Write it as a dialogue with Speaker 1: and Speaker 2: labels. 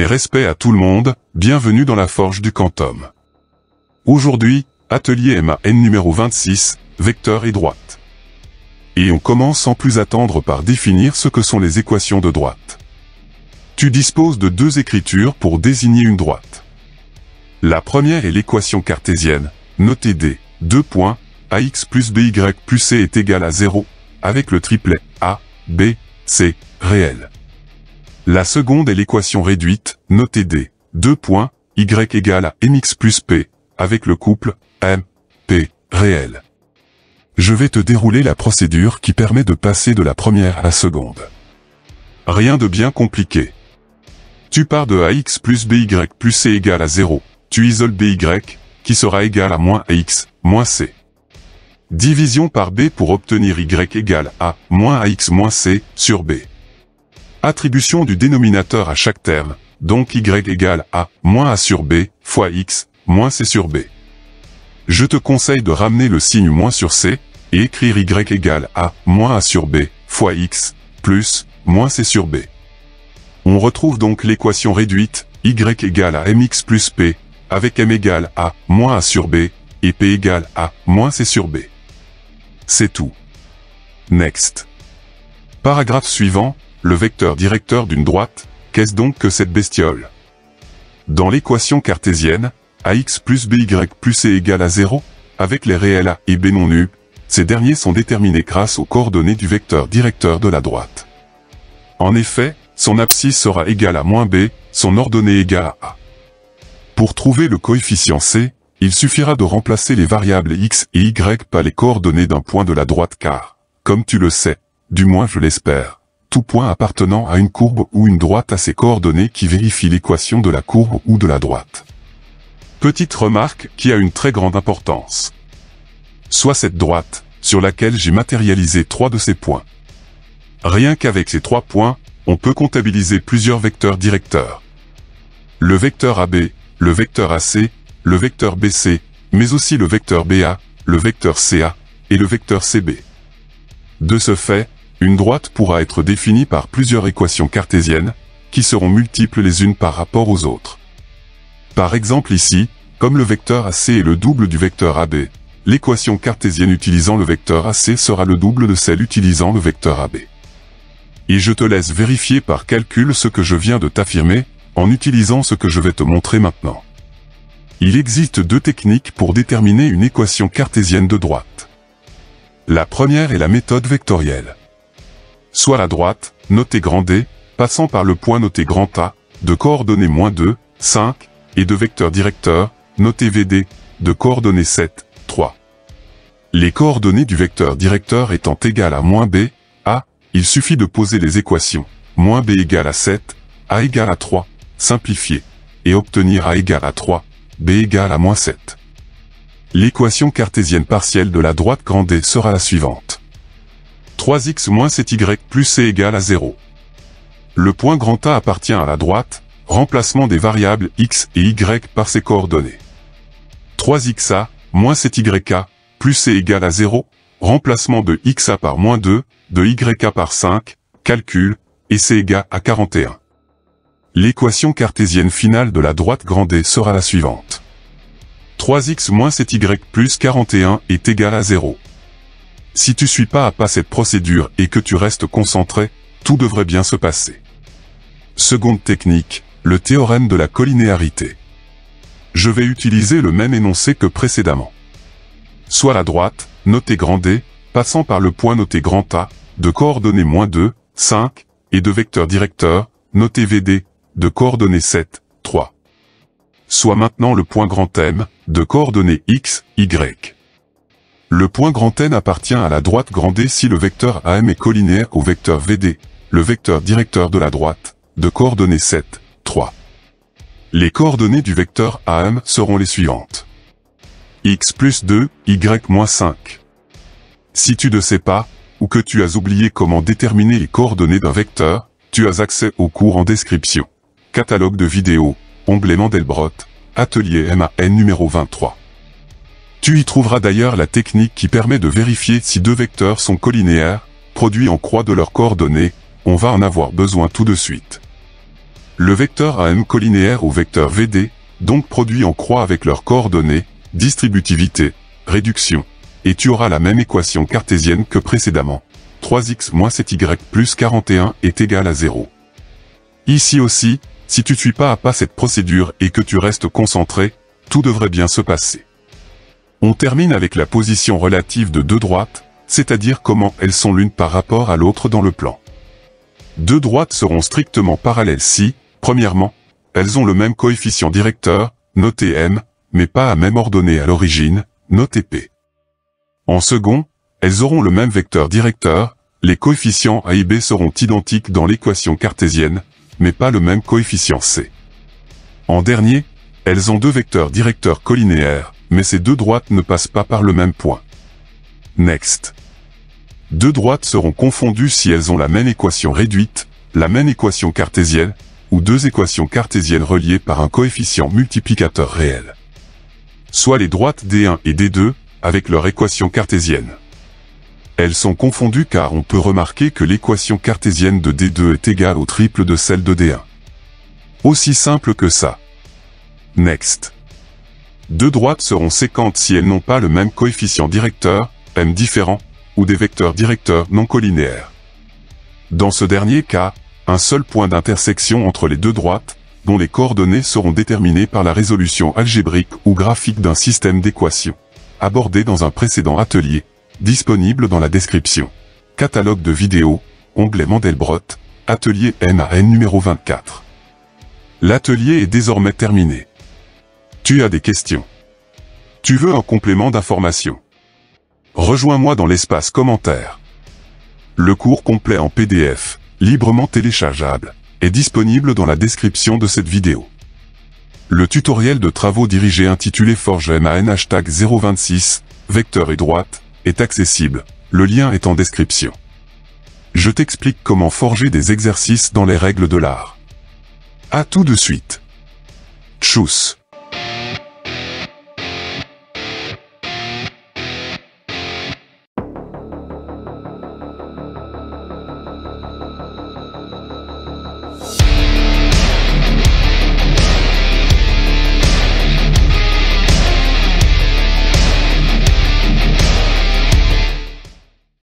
Speaker 1: Mes respects à tout le monde, bienvenue dans la forge du quantum. Aujourd'hui, atelier MAN numéro 26, vecteur et droite. Et on commence sans plus attendre par définir ce que sont les équations de droite. Tu disposes de deux écritures pour désigner une droite. La première est l'équation cartésienne, notée D, ax plus by plus c est égal à 0, avec le triplet a, b, c, réel. La seconde est l'équation réduite, notée D, y égale à mx plus p, avec le couple m, p, réel. Je vais te dérouler la procédure qui permet de passer de la première à la seconde. Rien de bien compliqué. Tu pars de ax plus by plus c égale à 0, tu isoles by, qui sera égal à moins ax, moins c. Division par b pour obtenir y égale à moins ax moins c sur b. Attribution du dénominateur à chaque terme, donc y égale à moins a sur b fois x moins c sur b. Je te conseille de ramener le signe moins sur c, et écrire y égale à moins a sur b fois x plus moins c sur b. On retrouve donc l'équation réduite, y égale à mx plus p, avec m égale à moins a sur b, et p égale à moins c sur b. C'est tout. Next. Paragraphe suivant, le vecteur directeur d'une droite, qu'est-ce donc que cette bestiole? Dans l'équation cartésienne, ax plus by plus c égale à 0, avec les réels a et b non nus, ces derniers sont déterminés grâce aux coordonnées du vecteur directeur de la droite. En effet, son abscisse sera égale à moins b, son ordonnée égale à a. Pour trouver le coefficient c, il suffira de remplacer les variables x et y par les coordonnées d'un point de la droite car, comme tu le sais, du moins je l'espère, tout point appartenant à une courbe ou une droite a ses coordonnées qui vérifient l'équation de la courbe ou de la droite. Petite remarque qui a une très grande importance. Soit cette droite, sur laquelle j'ai matérialisé 3 de ces points. Rien qu'avec ces 3 points, on peut comptabiliser plusieurs vecteurs directeurs. Le vecteur AB, le vecteur AC, le vecteur BC, mais aussi le vecteur BA, le vecteur CA, et le vecteur CB. De ce fait, une droite pourra être définie par plusieurs équations cartésiennes, qui seront multiples les unes par rapport aux autres. Par exemple ici, comme le vecteur AC est le double du vecteur AB, l'équation cartésienne utilisant le vecteur AC sera le double de celle utilisant le vecteur AB. Et je te laisse vérifier par calcul ce que je viens de t'affirmer, en utilisant ce que je vais te montrer maintenant. Il existe deux techniques pour déterminer une équation cartésienne de droite. La première est la méthode vectorielle. Soit la droite, notée grand D, passant par le point noté grand A, de coordonnées -2, 5, et de vecteur directeur, noté VD, de coordonnées 7, 3. Les coordonnées du vecteur directeur étant égales à -b, A, il suffit de poser les équations, -b égale à 7, A égale à 3, simplifier, et obtenir A égale à 3, B égale à -7. L'équation cartésienne partielle de la droite grand D sera la suivante. 3x moins 7y plus c égale à 0. Le point grand A appartient à la droite, remplacement des variables x et y par ses coordonnées. 3xa, moins 7yk, plus c égale à 0, remplacement de xa par -2, de yk par 5, calcul, et c égale à 41. L'équation cartésienne finale de la droite grand D sera la suivante. 3x moins 7y plus 41 est égal à 0. Si tu suis pas à pas cette procédure et que tu restes concentré, tout devrait bien se passer. Seconde technique, le théorème de la collinéarité. Je vais utiliser le même énoncé que précédemment. Soit la droite, notée grand D, passant par le point noté grand A, de coordonnées -2, 5, et de vecteur directeur, noté VD, de coordonnées 7, 3. Soit maintenant le point grand M, de coordonnées x, y. Le point grand N appartient à la droite grand D si le vecteur AM est collinéaire au vecteur VD, le vecteur directeur de la droite, de coordonnées 7, 3. Les coordonnées du vecteur AM seront les suivantes. x plus 2, y moins 5. Si tu ne sais pas, ou que tu as oublié comment déterminer les coordonnées d'un vecteur, tu as accès au cours en description. Catalogue de vidéos, onglet Mandelbrot, atelier MAN numéro 23. Tu y trouveras d'ailleurs la technique qui permet de vérifier si deux vecteurs sont collinéaires, produits en croix de leurs coordonnées, on va en avoir besoin tout de suite. Le vecteur AM collinéaire au vecteur VD, donc produit en croix avec leurs coordonnées, distributivité, réduction, et tu auras la même équation cartésienne que précédemment. 3x moins 7y plus 41 est égal à 0. Ici aussi, si tu suis pas à pas cette procédure et que tu restes concentré, tout devrait bien se passer. On termine avec la position relative de deux droites, c'est-à-dire comment elles sont l'une par rapport à l'autre dans le plan. Deux droites seront strictement parallèles si, premièrement, elles ont le même coefficient directeur, noté M, mais pas à même ordonnée à l'origine, noté P. En second, elles auront le même vecteur directeur, les coefficients A et B seront identiques dans l'équation cartésienne, mais pas le même coefficient C. En dernier, elles ont deux vecteurs directeurs collinéaires, mais ces deux droites ne passent pas par le même point. Next. Deux droites seront confondues si elles ont la même équation réduite, la même équation cartésienne, ou deux équations cartésiennes reliées par un coefficient multiplicateur réel. Soit les droites D1 et D2, avec leur équation cartésienne. Elles sont confondues car on peut remarquer que l'équation cartésienne de D2 est égale au triple de celle de D1. Aussi simple que ça. Next. Deux droites seront séquentes si elles n'ont pas le même coefficient directeur, M différent, ou des vecteurs directeurs non collinéaires. Dans ce dernier cas, un seul point d'intersection entre les deux droites, dont les coordonnées seront déterminées par la résolution algébrique ou graphique d'un système d'équations, abordé dans un précédent atelier, disponible dans la description. Catalogue de vidéos, onglet Mandelbrot, atelier MAN numéro 24. L'atelier est désormais terminé. Tu as des questions? Tu veux un complément d'information? Rejoins-moi dans l'espace commentaire. Le cours complet en PDF, librement téléchargeable, est disponible dans la description de cette vidéo. Le tutoriel de travaux dirigés intitulé Forge MAN #026, vecteur et droite, est accessible, le lien est en description. Je t'explique comment forger des exercices dans les règles de l'art. À tout de suite. Tchuss.